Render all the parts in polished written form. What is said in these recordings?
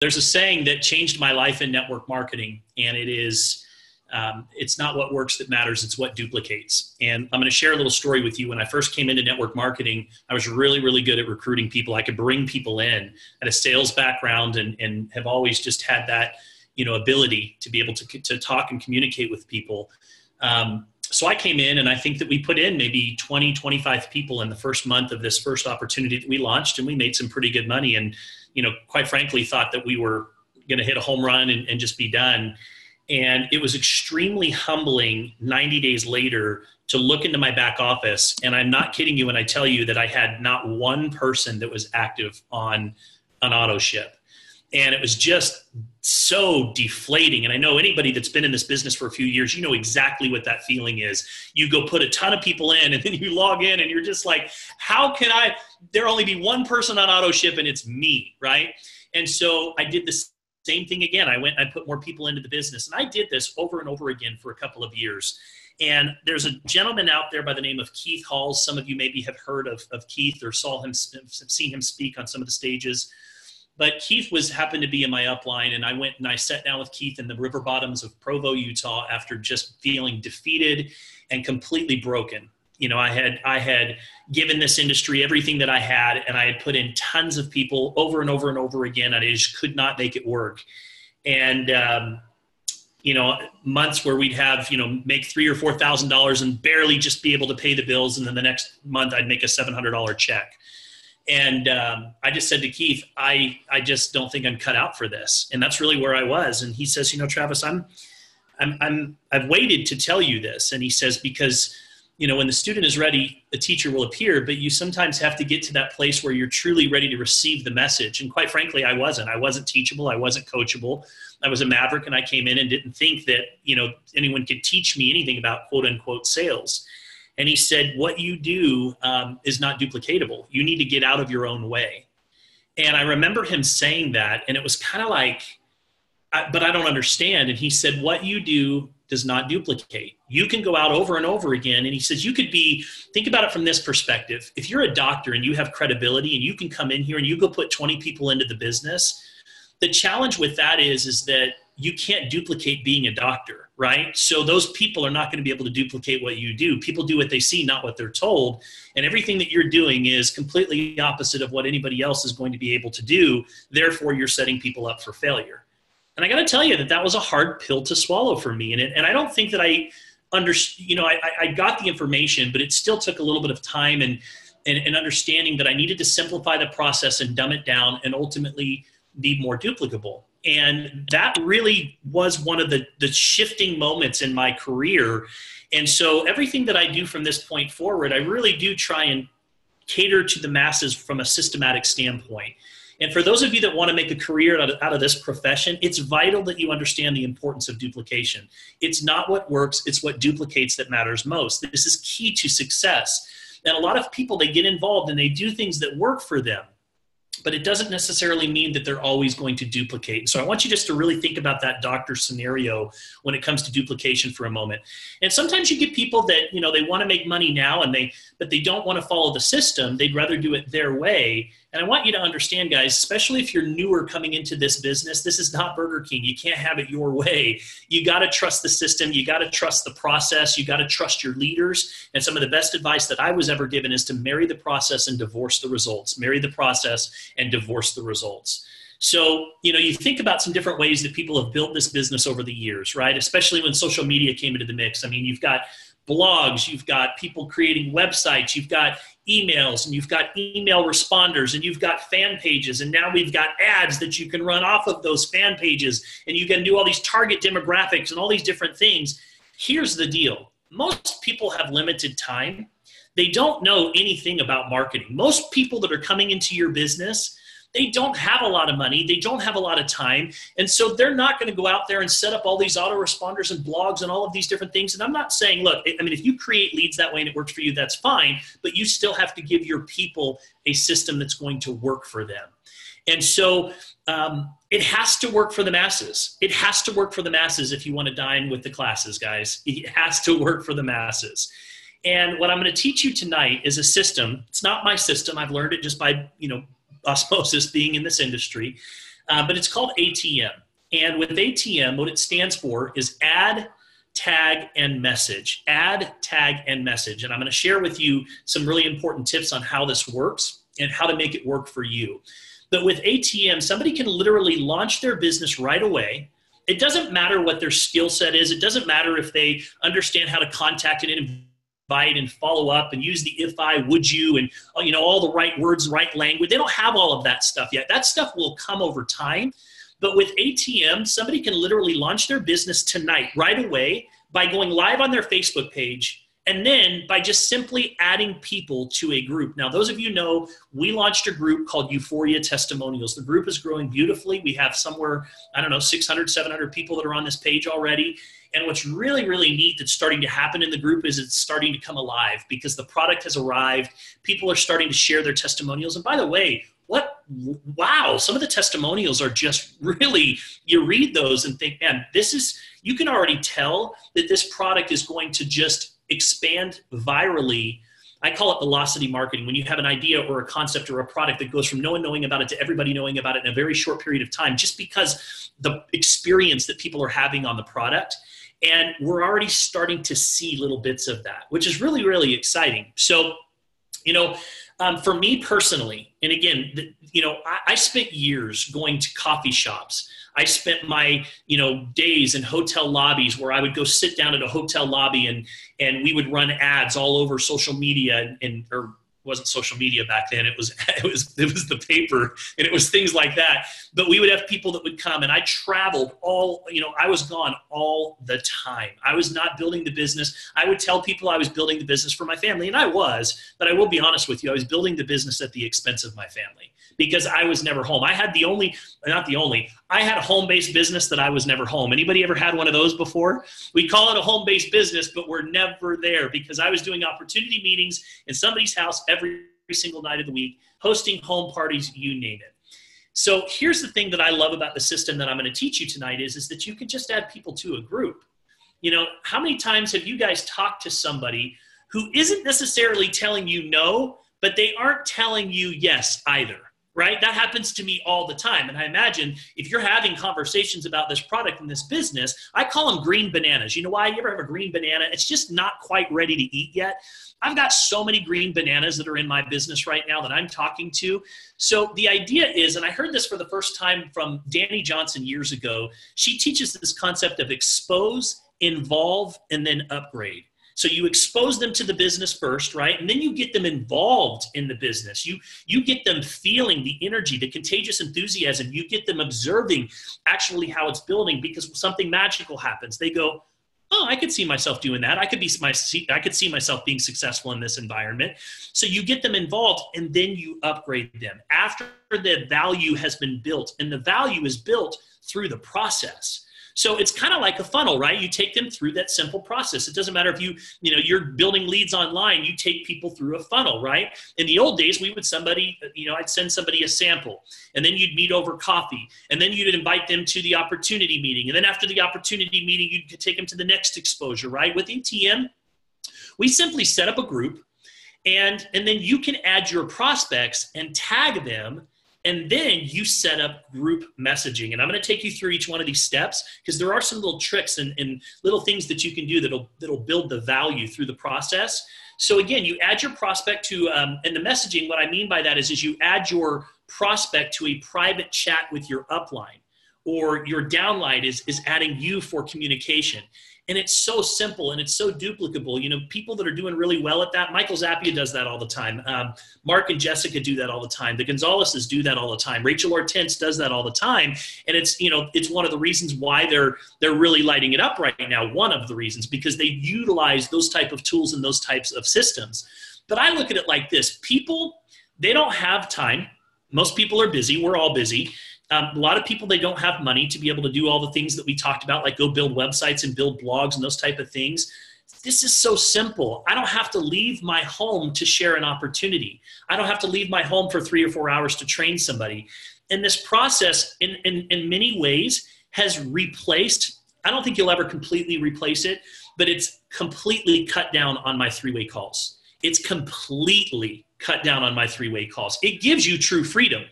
there's a saying that changed my life in network marketing, and it is, it's not what works that matters, it's what duplicates. And I'm going to share a little story with you. When I first came into network marketing, I was really, really good at recruiting people. I could bring people in. I had a sales background and have always just had that, ability to be able to talk and communicate with people. So I came in, and I think that we put in maybe 20, 25 people in the first month of this first opportunity that we launched, and we made some pretty good money. And, quite frankly, thought that we were going to hit a home run and just be done. And it was extremely humbling 90 days later to look into my back office. And I'm not kidding you when I tell you that I had not one person that was active on an auto ship. And it was just so deflating. And I know anybody that's been in this business for a few years, you know exactly what that feeling is. You go put a ton of people in, and then you log in, and you're just like, how can there only be one person on auto ship, and it's me, right? And so I did the same thing again. I put more people into the business, and I did this over and over again for a couple of years. And there's a gentleman out there by the name of Keith Halls. Some of you maybe have heard of Keith or seen him speak on some of the stages. But Keith happened to be in my upline, and I went and I sat down with Keith in the river bottoms of Provo, Utah, after just feeling defeated and completely broken. I had given this industry everything that I had, and I had put in tons of people over and over and over again, and I just could not make it work. And months where we'd have make $3,000 or $4,000 and barely just be able to pay the bills, and then the next month I'd make a $700 check. And I just said to Keith, I just don't think I'm cut out for this. And that's really where I was. And he says, Travis, I've waited to tell you this. And he says, because, when the student is ready, the teacher will appear, but you sometimes have to get to that place where you're truly ready to receive the message. And quite frankly, I wasn't teachable. I wasn't coachable. I was a maverick, and I came in and didn't think that, anyone could teach me anything about quote unquote sales. And he said, what you do is not duplicatable. You need to get out of your own way. And I remember him saying that, and it was kind of like, but I don't understand. And he said, what you do does not duplicate. You can go out over and over again. And he says, think about it from this perspective. If you're a doctor and you have credibility and you can come in here and you go put 20 people into the business, the challenge with that is that you can't duplicate being a doctor, right? So those people are not going to be able to duplicate what you do. People do what they see, not what they're told. And everything that you're doing is completely opposite of what anybody else is going to be able to do. Therefore, you're setting people up for failure. And I got to tell you that was a hard pill to swallow for me. And I don't think that I got the information, but it still took a little bit of time and understanding that I needed to simplify the process and dumb it down and ultimately be more duplicable. And that really was one of the shifting moments in my career. And so everything that I do from this point forward, I really do try and cater to the masses from a systematic standpoint. And for those of you that want to make a career out of this profession, it's vital that you understand the importance of duplication. It's not what works, it's what duplicates that matters most. This is key to success. And a lot of people, they get involved and they do things that work for them, but it doesn't necessarily mean that they're always going to duplicate. So I want you just to really think about that doctor scenario when it comes to duplication for a moment. And sometimes you get people that, they want to make money now but they don't want to follow the system. They'd rather do it their way. And I want you to understand, guys, especially if you're newer coming into this business, this is not Burger King. You can't have it your way. You got to trust the system. You got to trust the process. You got to trust your leaders. And some of the best advice that I was ever given is to marry the process and divorce the results. Marry the process and divorce the results. So, you think about some different ways that people have built this business over the years, right? Especially when social media came into the mix. I mean, you've got blogs, you've got people creating websites, you've got emails, and you've got email responders, and you've got fan pages, and now we've got ads that you can run off of those fan pages, and you can do all these target demographics and all these different things. Here's the deal. Most people have limited time. They don't know anything about marketing. Most people that are coming into your business, they don't have a lot of money. They don't have a lot of time. And so they're not going to go out there and set up all these autoresponders and blogs and all of these different things. And I'm not saying, look, if you create leads that way and it works for you, that's fine. But you still have to give your people a system that's going to work for them. And so it has to work for the masses. It has to work for the masses if you want to dine with the classes, guys. It has to work for the masses. And what I'm going to teach you tonight is a system. It's not my system. I've learned it just by, osmosis, being in this industry. but it's called ATM. And with ATM, what it stands for is add, tag, and message. Add, tag, and message. And I'm going to share with you some really important tips on how this works and how to make it work for you. But with ATM, somebody can literally launch their business right away. It doesn't matter what their skill set is. It doesn't matter if they understand how to contact and invite and follow up and use the if I, would you, and all the right words, right language. They don't have all of that stuff yet. That stuff will come over time. But with ATM, somebody can literally launch their business tonight, right away, by going live on their Facebook page, and then by just simply adding people to a group. Now, those of you know, we launched a group called Uforia Testimonials. The group is growing beautifully. We have somewhere, 600, 700 people that are on this page already. And what's really, really neat that's starting to happen in the group is it's starting to come alive because the product has arrived. People are starting to share their testimonials. And by the way, wow, some of the testimonials are just really, you read those and think, man, you can already tell that this product is going to just expand virally. I call it velocity marketing. When you have an idea or a concept or a product that goes from no one knowing about it to everybody knowing about it in a very short period of time, just because the experience that people are having on the product. And we're already starting to see little bits of that, which is really, really exciting. So, for me personally, and again, I spent years going to coffee shops. I spent my, days in hotel lobbies where I would go sit down at a hotel lobby and we would run ads all over social media or wasn't social media back then. It was the paper and it was things like that. But we would have people that would come, and I traveled I was gone all the time. I was not building the business. I would tell people I was building the business for my family, and I was, but I will be honest with you, I was building the business at the expense of my family because I was never home. I had I had a home-based business that I was never home. Anybody ever had one of those before? We call it a home-based business, but we're never there because I was doing opportunity meetings in somebody's house every single night of the week, hosting home parties, you name it. So here's the thing that I love about the system that I'm going to teach you tonight is that you can just add people to a group. How many times have you guys talked to somebody who isn't necessarily telling you no, but they aren't telling you yes either? Right? That happens to me all the time. And I imagine if you're having conversations about this product and this business, I call them green bananas. You know why? You ever have a green banana? It's just not quite ready to eat yet. I've got so many green bananas that are in my business right now that I'm talking to. So the idea is, and I heard this for the first time from Danny Johnson years ago, she teaches this concept of expose, involve, and then upgrade. So you expose them to the business first, right? And then you get them involved in the business. You get them feeling the energy, the contagious enthusiasm. You get them observing actually how it's building because something magical happens. They go, oh, I could see myself doing that. I could see myself being successful in this environment. So you get them involved and then you upgrade them after the value has been built. And the value is built through the process. So it's kind of like a funnel, right? You take them through that simple process. It doesn't matter if you're building leads online, you take people through a funnel, right? In the old days, I'd send somebody a sample and then you'd meet over coffee and then you'd invite them to the opportunity meeting. And then after the opportunity meeting, you'd take them to the next exposure, right? With ATM, we simply set up a group and then you can add your prospects and tag them. And then you set up group messaging. And I'm going to take you through each one of these steps because there are some little tricks and little things that you can do that'll build the value through the process. So again, you add your prospect to, and the messaging, what I mean by that is you add your prospect to a private chat with your upline, or your downline is adding you for communication. And it's so simple and it's so duplicable. People that are doing really well at that, Michael Zappia does that all the time. Mark and Jessica do that all the time. The Gonzaleses do that all the time. Rachel Hortense does that all the time. And it's one of the reasons why they're really lighting it up right now. One of the reasons, because they utilize those type of tools and those types of systems. But I look at it like this. People, they don't have time. Most people are busy. We're all busy. A lot of people, they don't have money to be able to do all the things that we talked about, like go build websites and build blogs and those type of things. This is so simple. I don't have to leave my home to share an opportunity. I don't have to leave my home for 3 or 4 hours to train somebody. And this process in many ways has replaced, I don't think you'll ever completely replace it, but it's completely cut down on my 3-way calls. It's completely cut down on my 3-way calls. It gives you true freedom.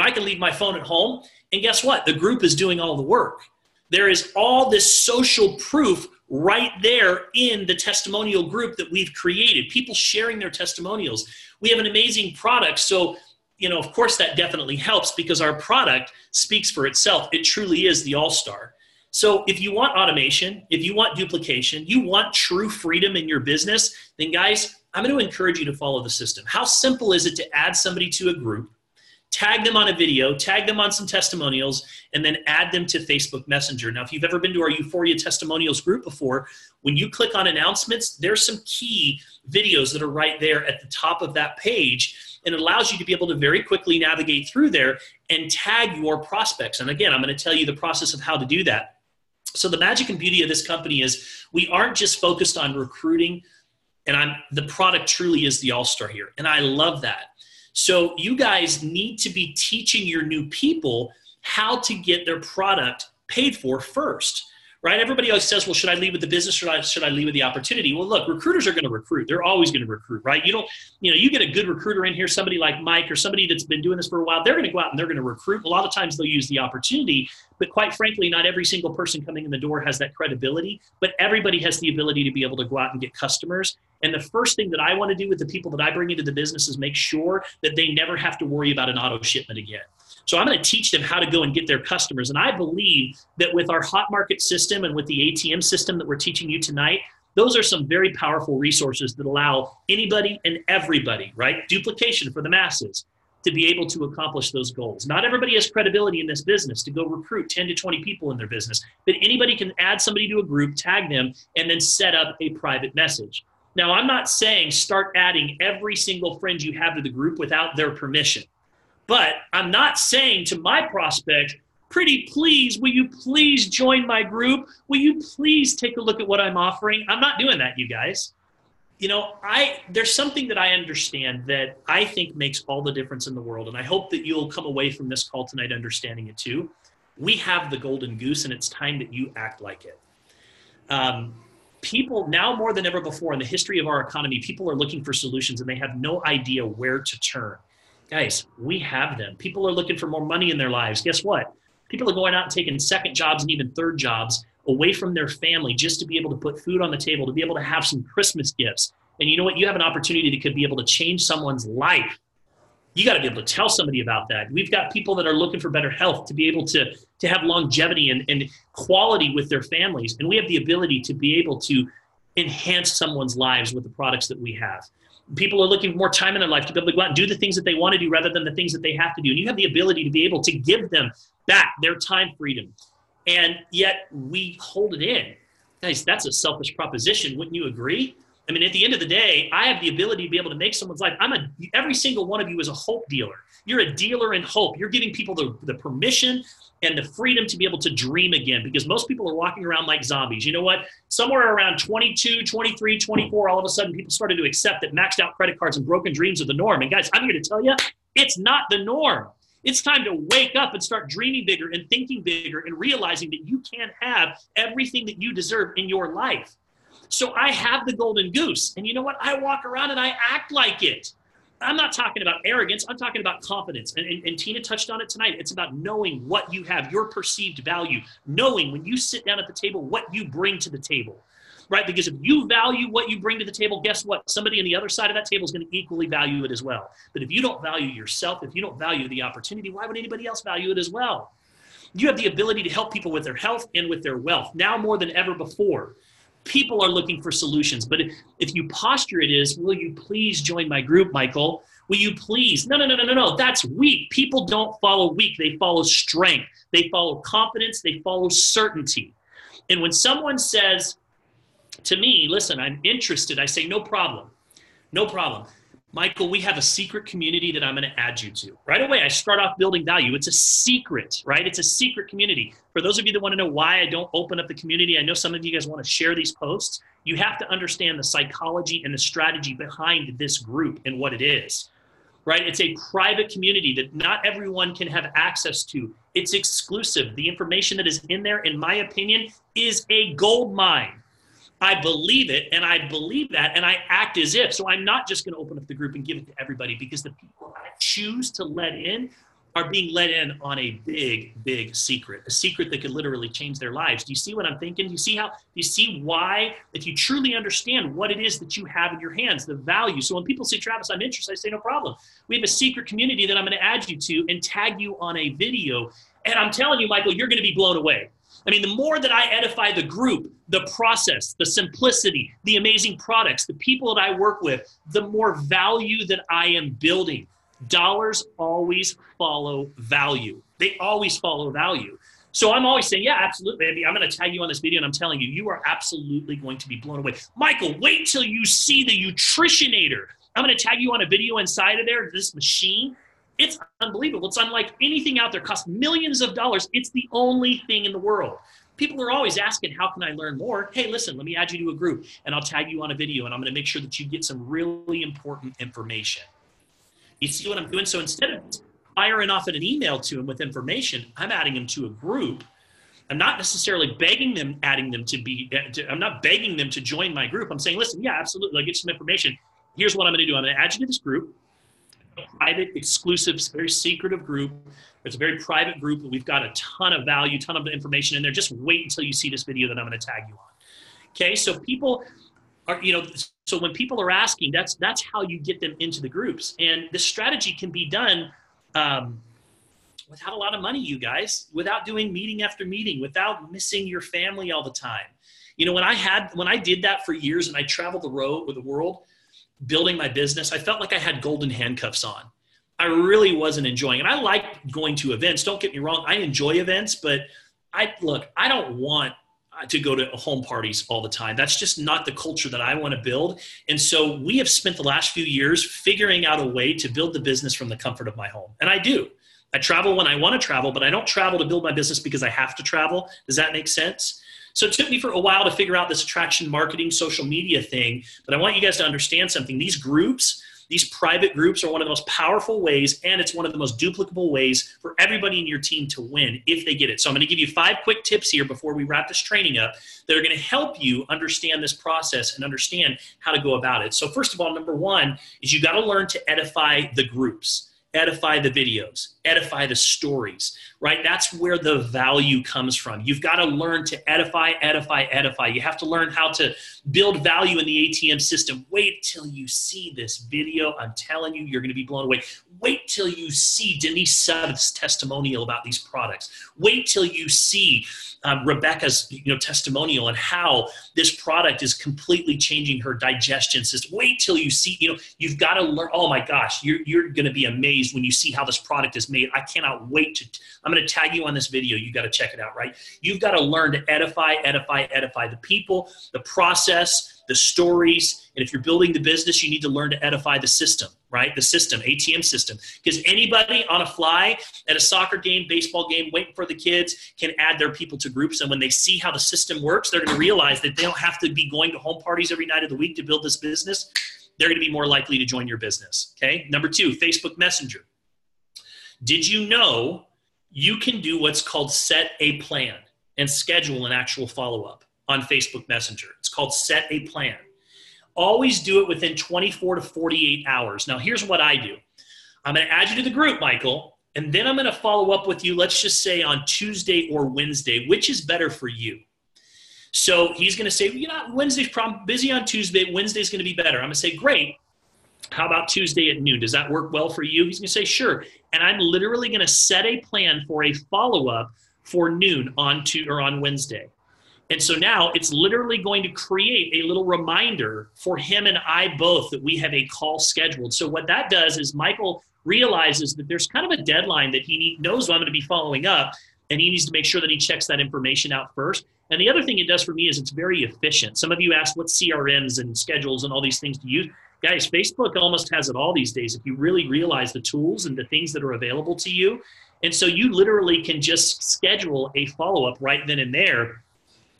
I can leave my phone at home And guess what? The group is doing all the work. There is all this social proof right there in the testimonial group that we've created. People sharing their testimonials. We have an amazing product. So, of course that definitely helps because our product speaks for itself. It truly is the all-star. So if you want automation, if you want duplication, you want true freedom in your business, then guys, I'm going to encourage you to follow the system. How simple is it to add somebody to a group, tag them on a video, tag them on some testimonials, and then add them to Facebook Messenger? Now, if you've ever been to our Uforia testimonials group before, when you click on announcements, there's some key videos that are right there at the top of that page, and it allows you to be able to very quickly navigate through there and tag your prospects. And again, I'm going to tell you the process of how to do that. So the magic and beauty of this company is we aren't just focused on recruiting, and the product truly is the all-star here, and I love that. So you guys need to be teaching your new people how to get their product paid for first, right? Everybody always says, well, should I lead with the business or should I lead with the opportunity? Well, look, recruiters are going to recruit. They're always going to recruit, right? You get a good recruiter in here, somebody like Mike or somebody that's been doing this for a while, they're going to go out and they're going to recruit. A lot of times they'll use the opportunity, but quite frankly, not every single person coming in the door has that credibility, but everybody has the ability to be able to go out and get customers. And the first thing that I want to do with the people that I bring into the business is make sure that they never have to worry about an auto shipment again. So I'm going to teach them how to go and get their customers. And I believe that with our hot market system and with the ATM system that we're teaching you tonight, those are some very powerful resources that allow anybody and everybody, right? Duplication for the masses to be able to accomplish those goals. Not everybody has credibility in this business to go recruit 10 to 20 people in their business, but anybody can add somebody to a group, tag them, and then set up a private message. Now, I'm not saying start adding every single friend you have to the group without their permission. But I'm not saying to my prospect, pretty please, will you please join my group? Will you please take a look at what I'm offering? I'm not doing that, you guys. There's something that I understand that I think makes all the difference in the world. And I hope that you'll come away from this call tonight understanding it too. We have the golden goose, and it's time that you act like it. People now more than ever before in the history of our economy, people are looking for solutions and they have no idea where to turn. Guys, we have them. People are looking for more money in their lives. Guess what? People are going out and taking second jobs and even third jobs away from their family just to be able to put food on the table, to be able to have some Christmas gifts. And you know what? You have an opportunity that could be able to change someone's life. You got to be able to tell somebody about that. We've got people that are looking for better health, to be able to have longevity and quality with their families. And we have the ability to be able to enhance someone's lives with the products that we have. People are looking for more time in their life to be able to go out and do the things that they want to do rather than the things that they have to do. And you have the ability to be able to give them back their time freedom. And yet we hold it in. Guys, that's a selfish proposition. Wouldn't you agree? I mean, at the end of the day, I have the ability to be able to make someone's life. Every single one of you is a hope dealer. You're a dealer in hope. You're giving people the permission and the freedom to be able to dream again, because most people are walking around like zombies. You know what? Somewhere around 22, 23, 24, all of a sudden people started to accept that maxed out credit cards and broken dreams are the norm. And guys, I'm here to tell you, it's not the norm. It's time to wake up and start dreaming bigger and thinking bigger and realizing that you can have everything that you deserve in your life. So I have the golden goose. And you know what? I walk around and I act like it. I'm not talking about arrogance. I'm talking about confidence. And Tina touched on it tonight. It's about knowing what you have, your perceived value, knowing when you sit down at the table, what you bring to the table, right? Because if you value what you bring to the table, guess what? Somebody on the other side of that table is going to equally value it as well. But if you don't value yourself, if you don't value the opportunity, why would anybody else value it as well? You have the ability to help people with their health and with their wealth now more than ever before. People are looking for solutions. But if you posture it is, will you please join my group, Michael? Will you please? No. That's weak. People don't follow weak. They follow strength. They follow confidence. They follow certainty. And when someone says to me, listen, I'm interested, I say, no problem. No problem. Michael, we have a secret community that I'm going to add you to. Right away, I start off building value. It's a secret, right? It's a secret community. For those of you that want to know why I don't open up the community, I know some of you guys want to share these posts. You have to understand the psychology and the strategy behind this group and what it is, right? It's a private community that not everyone can have access to. It's exclusive. The information that is in there, in my opinion, is a gold mine. I believe it, and I believe that, and I act as if. So I'm not just going to open up the group and give it to everybody, because the people I choose to let in are being let in on a big, big secret, a secret that could literally change their lives. Do you see what I'm thinking? Do you see why, if you truly understand what it is that you have in your hands, the value? So when people say, Travis, I'm interested, I say, no problem. We have a secret community that I'm going to add you to and tag you on a video. And I'm telling you, Michael, you're going to be blown away. I mean, the more that I edify the group, the process, the simplicity, the amazing products, the people that I work with, the more value that I am building. Dollars always follow value. They always follow value. So I'm always saying, yeah, absolutely, baby. I'm going to tag you on this video, and I'm telling you, you are absolutely going to be blown away. Michael, wait till you see the Nutritionator. I'm going to tag you on a video inside of there, this machine. It's unbelievable. It's unlike anything out there. It costs millions of dollars. It's the only thing in the world. People are always asking, how can I learn more? Hey, listen, let me add you to a group, and I'll tag you on a video, and I'm going to make sure that you get some really important information. You see what I'm doing? So instead of firing off an email to them with information, I'm adding them to a group. I'm not necessarily begging them, I'm not begging them to join my group. I'm saying, listen, yeah, absolutely. I'll get some information. Here's what I'm going to do. I'm going to add you to this group, a private, exclusive, very secretive group. It's a very private group, but we've got a ton of value, ton of information in there. Just wait until you see this video that I'm going to tag you on. Okay, so people are, so when people are asking, that's how you get them into the groups. And this strategy can be done without a lot of money, you guys, without doing meeting after meeting, without missing your family all the time. When I did that for years and I traveled the world building my business, I felt like I had golden handcuffs on. I really wasn't enjoying it. I like going to events. Don't get me wrong. I enjoy events, but I don't want to go to home parties all the time. That's just not the culture that I want to build. And so we have spent the last few years figuring out a way to build the business from the comfort of my home. And I do. I travel when I want to travel, but I don't travel to build my business because I have to travel. Does that make sense? So it took me for a while to figure out this attraction marketing, social media thing. But I want you guys to understand something. These groups, these private groups, are one of the most powerful ways, and it's one of the most duplicable ways for everybody in your team to win if they get it. So I'm going to give you 5 quick tips here before we wrap this training up that are going to help you understand this process and understand how to go about it. So first of all, number 1 is you got to learn to edify the groups. Edify the videos, edify the stories, right? That's where the value comes from. You've got to learn to edify. You have to learn how to build value in the ATM system. Wait till you see this video. I'm telling you, you're going to be blown away. Wait till you see Denise South's testimonial about these products. Wait till you see Rebecca's testimonial and how this product is completely changing her digestion system. Wait till you see, you've got to learn. Oh my gosh, you're going to be amazed when you see how this product is made. I cannot wait I'm going to tag you on this video. You got to check it out, right? You've got to learn to edify the people, the process, the stories. And if you're building the business, you need to learn to edify the system, right? The system, ATM system. Because anybody on a fly at a soccer game, baseball game, waiting for the kids can add their people to groups. And when they see how the system works, they're going to realize that they don't have to be going to home parties every night of the week to build this business. They're going to be more likely to join your business, okay? Number 2, Facebook Messenger. Did you know you can do what's called set a plan and schedule an actual follow-up on Facebook Messenger? It's called set a plan. Always do it within 24 to 48 hours. Now, here's what I do. I'm going to add you to the group, Michael, and then I'm going to follow up with you, let's just say on Tuesday or Wednesday, which is better for you. So he's going to say, Wednesday's probably busy on Tuesday. Wednesday's going to be better. I'm going to say, great. How about Tuesday at noon? Does that work well for you? He's going to say, sure. And I'm literally going to set a plan for a follow-up for noon on Wednesday. And so now it's literally going to create a little reminder for him and I both that we have a call scheduled. So what that does is Michael realizes that there's kind of a deadline that he knows I'm going to be following up, and he needs to make sure that he checks that information out first. And the other thing it does for me is it's very efficient. Some of you asked what CRMs and schedules and all these things to use. Guys, Facebook almost has it all these days if you really realize the tools and the things that are available to you. And so you literally can just schedule a follow-up right then and there.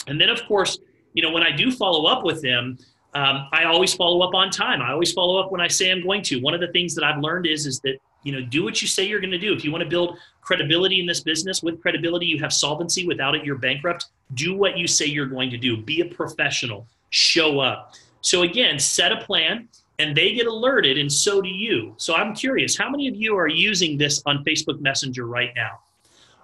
And then, of course, when I do follow up with them, I always follow up on time. I always follow up when I say I'm going to. One of the things that I've learned is that, do what you say you're going to do. If you want to build credibility in this business, with credibility, you have solvency. Without it, you're bankrupt. Do what you say you're going to do. Be a professional. Show up. So again, set a plan. and they get alerted, and so do you. So I'm curious, how many of you are using this on Facebook Messenger right now?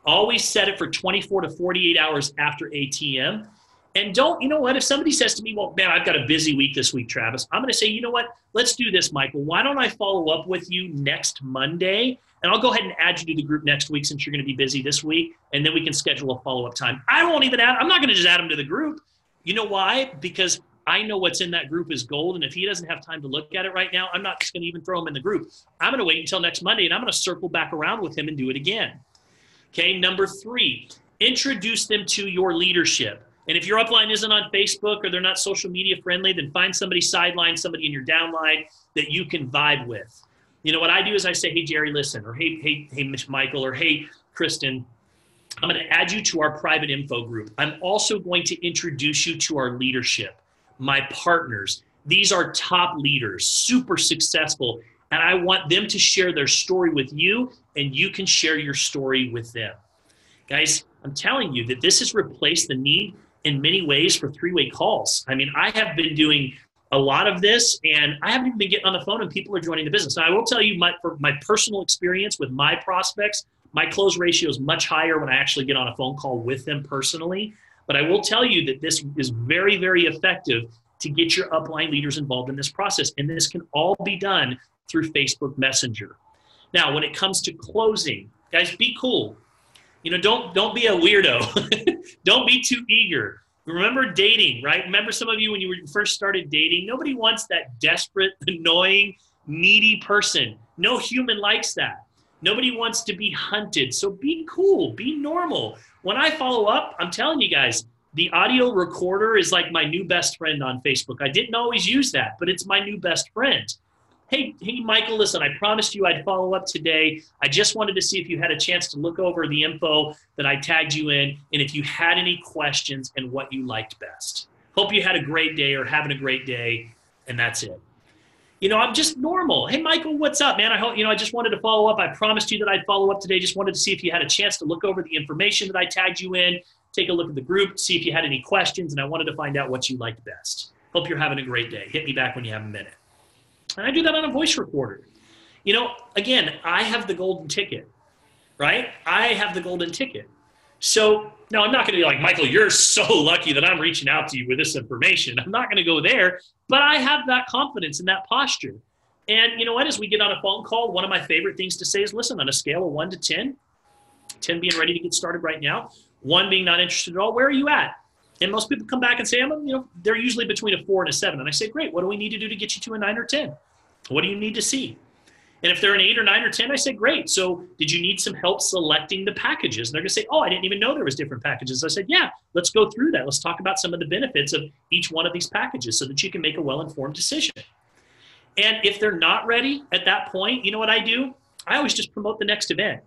Always set it for 24 to 48 hours after ATM. And don't, you know what, if somebody says to me, well, man, I've got a busy week this week, Travis, I'm going to say, you know what, let's do this, Michael. Why don't I follow up with you next Monday? And I'll go ahead and add you to the group next week since you're going to be busy this week. And then we can schedule a follow-up time. I'm not going to just add them to the group. You know why? Because I know what's in that group is gold. And if he doesn't have time to look at it right now, I'm not just going to even throw him in the group. I'm going to wait until next Monday, and I'm going to circle back around with him and do it again. Okay, number 3, introduce them to your leadership. And if your upline isn't on Facebook or they're not social media friendly, then find somebody sideline, somebody in your downline that you can vibe with. You know, what I do is I say, hey, Jerry, listen, or hey, Michael, or hey, Kristen, I'm going to add you to our private info group. I'm also going to introduce you to our leadership, my partners. These are top leaders, super successful, and I want them to share their story with you, and you can share your story with them. Guys, I'm telling you that this has replaced the need in many ways for three-way calls. I mean, I have been doing a lot of this, and I haven't even been getting on the phone and people are joining the business. Now, I will tell you for my personal experience with my prospects, my close ratio is much higher when I actually get on a phone call with them personally. But I will tell you that this is very, very effective to get your upline leaders involved in this process. And this can all be done through Facebook Messenger. Now, when it comes to closing, guys, be cool. You know, don't be a weirdo. Don't be too eager. Remember dating, right? Remember some of you when you first started dating, nobody wants that desperate, annoying, needy person. No human likes that. Nobody wants to be hunted. So be cool, be normal. When I follow up, I'm telling you guys, the audio recorder is like my new best friend on Facebook. I didn't always use that, but it's my new best friend. Hey, Michael, listen, I promised you I'd follow up today. I just wanted to see if you had a chance to look over the info that I tagged you in, and if you had any questions and what you liked best. Hope you had a great day or having a great day, and that's it. You know, I'm just normal. Hey, Michael, what's up, man? I just wanted to follow up. I promised you that I'd follow up today. Just wanted to see if you had a chance to look over the information that I tagged you in, take a look at the group, see if you had any questions, and I wanted to find out what you liked best. Hope you're having a great day. Hit me back when you have a minute. And I do that on a voice recorder. You know, again, I have the golden ticket, right? I have the golden ticket. So now I'm not going to be like, Michael, you're so lucky that I'm reaching out to you with this information. I'm not going to go there, but I have that confidence and that posture. And you know what? As we get on a phone call, one of my favorite things to say is, listen, on a scale of 1 to 10, 10 being ready to get started right now, 1 being not interested at all, where are you at? And most people come back and say, they're usually between a 4 and a 7. And I say, great, what do we need to do to get you to a 9 or 10? What do you need to see? And if they're an 8 or 9 or 10, I say, great. So did you need some help selecting the packages? And they're going to say, oh, I didn't even know there was different packages. I said, yeah, let's go through that. Let's talk about some of the benefits of each one of these packages so that you can make a well-informed decision. And if they're not ready at that point, you know what I do? I always just promote the next event.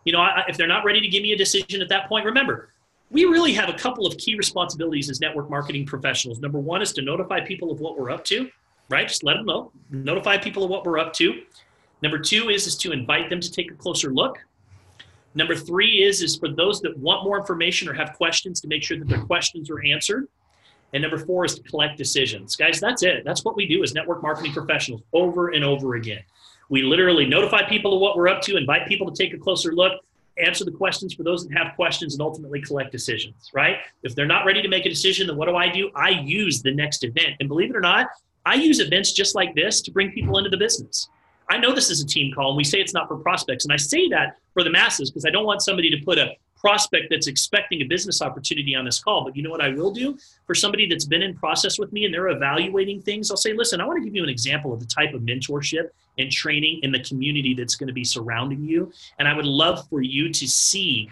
You know, if they're not ready to give me a decision at that point, remember, we really have a couple of key responsibilities as network marketing professionals. Number 1 is to notify people of what we're up to, right? Just let them know. Notify people of what we're up to. Number 2 is to invite them to take a closer look. Number 3 is for those that want more information or have questions to make sure that their questions are answered. And number 4 is to collect decisions. Guys, that's it. That's what we do as network marketing professionals over and over again. We literally notify people of what we're up to, invite people to take a closer look, answer the questions for those that have questions, and ultimately collect decisions, right? If they're not ready to make a decision, then what do? I use the next event. And believe it or not, I use events just like this to bring people into the business. I know this is a team call, and we say it's not for prospects. And I say that for the masses because I don't want somebody to put a prospect that's expecting a business opportunity on this call. But you know what I will do? For somebody that's been in process with me and they're evaluating things, I'll say, listen, I want to give you an example of the type of mentorship and training in the community that's going to be surrounding you. And I would love for you to see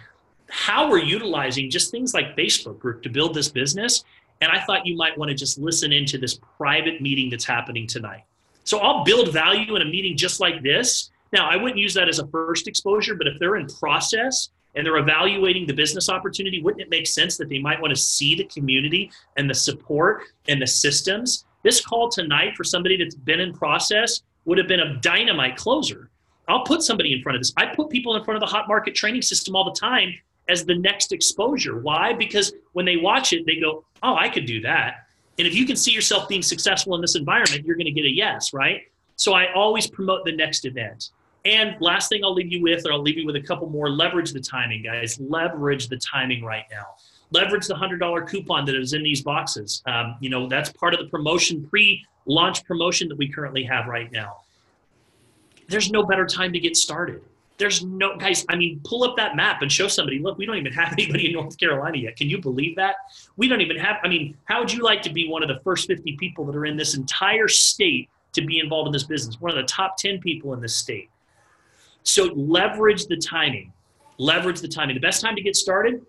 how we're utilizing just things like Facebook group to build this business. And I thought you might want to just listen into this private meeting that's happening tonight. So I'll build value in a meeting just like this. Now, I wouldn't use that as a first exposure, but if they're in process and they're evaluating the business opportunity, wouldn't it make sense that they might want to see the community and the support and the systems? This call tonight for somebody that's been in process would have been a dynamite closer. I'll put somebody in front of this. I put people in front of the hot market training system all the time as the next exposure. Why? Because when they watch it, they go, oh, I could do that. And if you can see yourself being successful in this environment, you're going to get a yes, right? So I always promote the next event. And last thing I'll leave you with, or I'll leave you with a couple more, leverage the timing, guys. Leverage the timing right now. Leverage the $100 coupon that is in these boxes. That's part of the promotion, pre-launch promotion that we currently have right now. There's no better time to get started. Guys, pull up that map and show somebody, look, we don't even have anybody in North Carolina yet. Can you believe that? We don't even have, how would you like to be one of the first 50 people that are in this entire state to be involved in this business? One of the top 10 people in this state. So leverage the timing. Leverage the timing. The best time to get started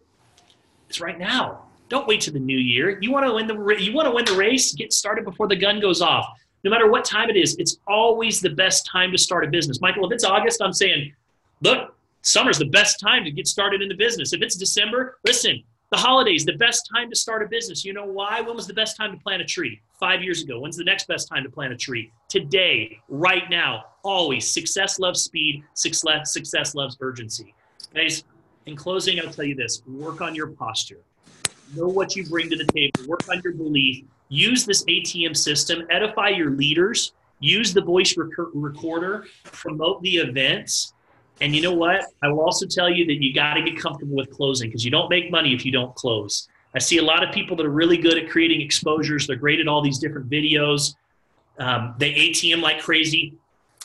is right now. Don't wait till the new year. You want to win the race? Get started before the gun goes off. No matter what time it is, it's always the best time to start a business. Michael, if it's August, I'm saying, look, summer's the best time to get started in the business. If it's December, listen, the holidays, the best time to start a business. You know why? When was the best time to plant a tree? 5 years ago. When's the next best time to plant a tree? Today, right now, always. Success loves speed. Success loves urgency. Guys, in closing, I'll tell you this. Work on your posture. Know what you bring to the table. Work on your belief. Use this ATM system. Edify your leaders. Use the voice recorder. Promote the events. And you know what? I will also tell you that you got to get comfortable with closing, because you don't make money if you don't close. I see a lot of people that are really good at creating exposures. They're great at all these different videos. They ATM like crazy,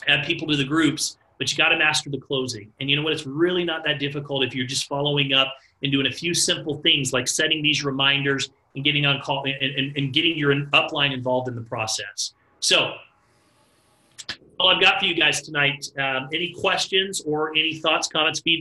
add people to the groups, but you got to master the closing. And you know what? It's really not that difficult if you're just following up and doing a few simple things like setting these reminders and getting on call and getting your upline involved in the process. So all I've got for you guys tonight. Any questions or any thoughts, comments, feedback?